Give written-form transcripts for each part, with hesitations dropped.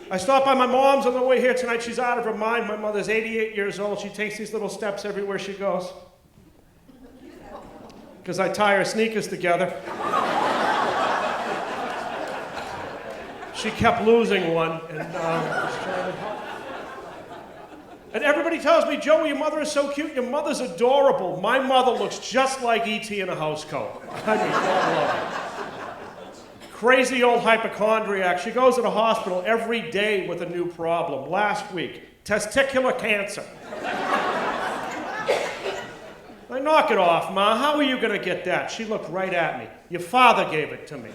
I stopped by my mom's on the way here tonight. She's out of her mind. My mother's 88 years old. She takes these little steps everywhere she goes. Because I tie her sneakers together. She kept losing one, and was trying to help. And everybody tells me, Joey, your mother is so cute. Your mother's adorable. My mother looks just like E.T. in a house coat. I mean, God love her. Crazy old hypochondriac. She goes to the hospital every day with a new problem. Last week, testicular cancer. I knock it off, Ma. How are you going to get that? She looked right at me. Your father gave it to me.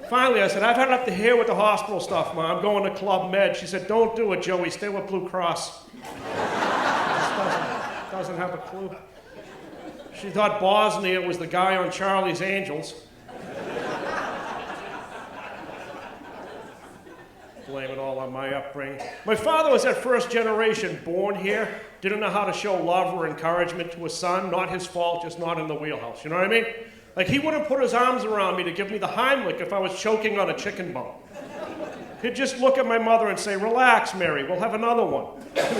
Finally, I said, I've had it up to here with the hospital stuff, Ma. I'm going to Club Med. She said, don't do it, Joey. Stay with Blue Cross. Doesn't have a clue. She thought Bosnia was the guy on Charlie's Angels. Blame it all on my upbringing. My father was that first generation born here, didn't know how to show love or encouragement to a son. Not his fault, just not in the wheelhouse. You know what I mean? Like, he wouldn't put his arms around me to give me the Heimlich if I was choking on a chicken bone. He'd just look at my mother and say, relax, Mary, we'll have another one. Just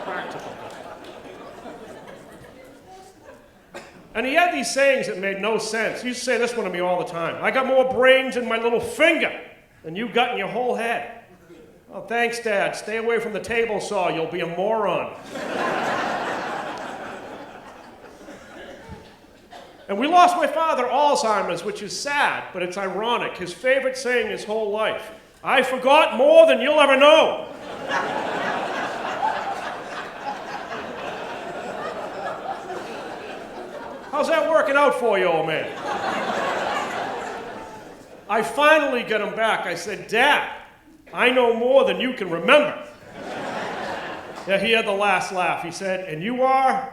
practical. And he had these sayings that made no sense. He used to say this one to me all the time. I got more brains in my little finger than you got in your whole head. Oh, thanks, Dad. Stay away from the table saw. You'll be a moron. And we lost my father Alzheimer's, which is sad, but it's ironic. His favorite saying his whole life, I forgot more than you'll ever know. How's that working out for you, old man? I finally got him back. I said, Dad, I know more than you can remember. Yeah, he had the last laugh. He said, and you are?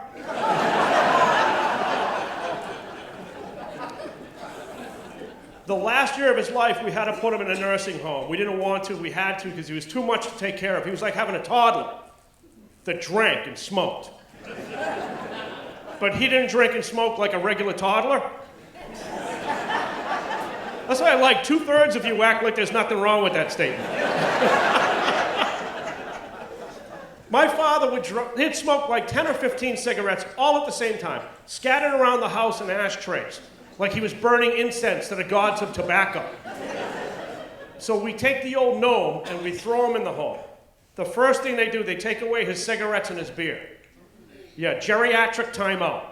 The last year of his life, we had to put him in a nursing home. We didn't want to, we had to, because he was too much to take care of. He was like having a toddler that drank and smoked. But he didn't drink and smoke like a regular toddler. That's why I like 2/3 of you act like there's nothing wrong with that statement. My father he'd smoke like 10 or 15 cigarettes all at the same time, scattered around the house in ashtrays, like he was burning incense to the gods of tobacco. So we take the old gnome and we throw him in the home. The first thing they do, they take away his cigarettes and his beer. Yeah, geriatric timeout.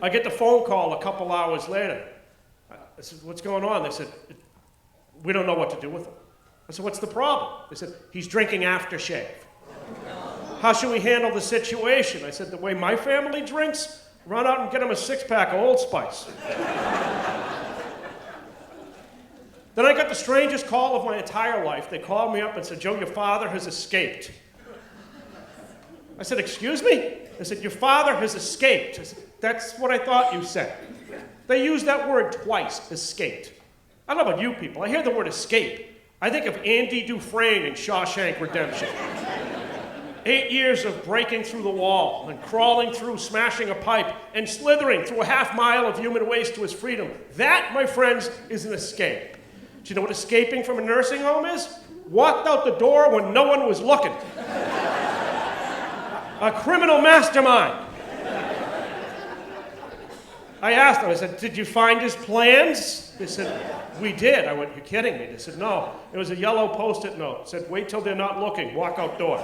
I get the phone call a couple hours later. I said, what's going on? They said, we don't know what to do with him. I said, what's the problem? They said, he's drinking aftershave. How should we handle the situation? I said, the way my family drinks, run out and get him a 6-pack of Old Spice. Then I got the strangest call of my entire life. They called me up and said, Joe, your father has escaped. I said, excuse me? They said, your father has escaped. I said, that's what I thought you said. They used that word twice, escaped. I don't know about you people. I hear the word escape. I think of Andy Dufresne in Shawshank Redemption. 8 years of breaking through the wall and crawling through, smashing a pipe, and slithering through a half-mile of human waste to his freedom. That, my friends, is an escape. Do you know what escaping from a nursing home is? Walked out the door when no one was looking. A criminal mastermind. I asked them, I said, did you find his plans? They said, we did. I went, you're kidding me. They said, no. It was a yellow Post-it note. It said, wait till they're not looking. Walk out door.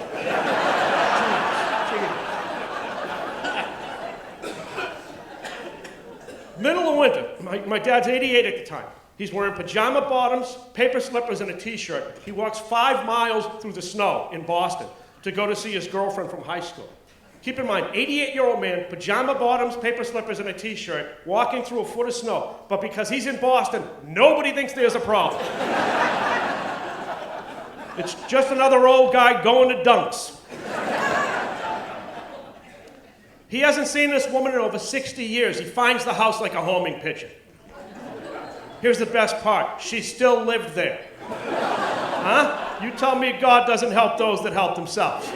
Middle of winter. My dad's 88 at the time. He's wearing pajama bottoms, paper slippers, and a t-shirt. He walks 5 miles through the snow in Boston to go to see his girlfriend from high school. Keep in mind, 88-year-old man, pajama bottoms, paper slippers, and a t-shirt, walking through a foot of snow. But because he's in Boston, nobody thinks there's a problem. It's just another old guy going to Dunks. He hasn't seen this woman in over 60 years. He finds the house like a homing pigeon. Here's the best part. She still lived there. Huh? You tell me God doesn't help those that help themselves.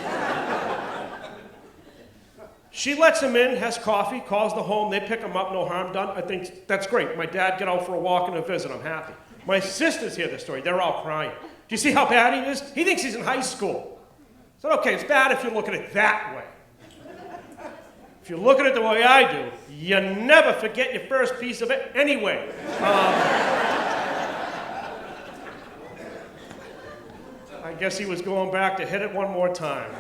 She lets him in, has coffee, calls the home, they pick him up, no harm done. I think that's great. My dad get out for a walk and a visit, I'm happy. My sisters hear the story, they're all crying. Do you see how bad he is? He thinks he's in high school. I said, okay, it's bad if you look at it that way. If you look at it the way I do, you never forget your first piece of it anyway. I guess he was going back to hit it one more time.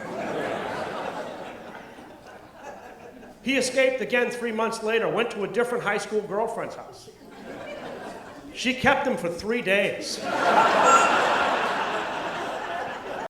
He escaped again 3 months later, went to a different high school girlfriend's house. She kept him for 3 days.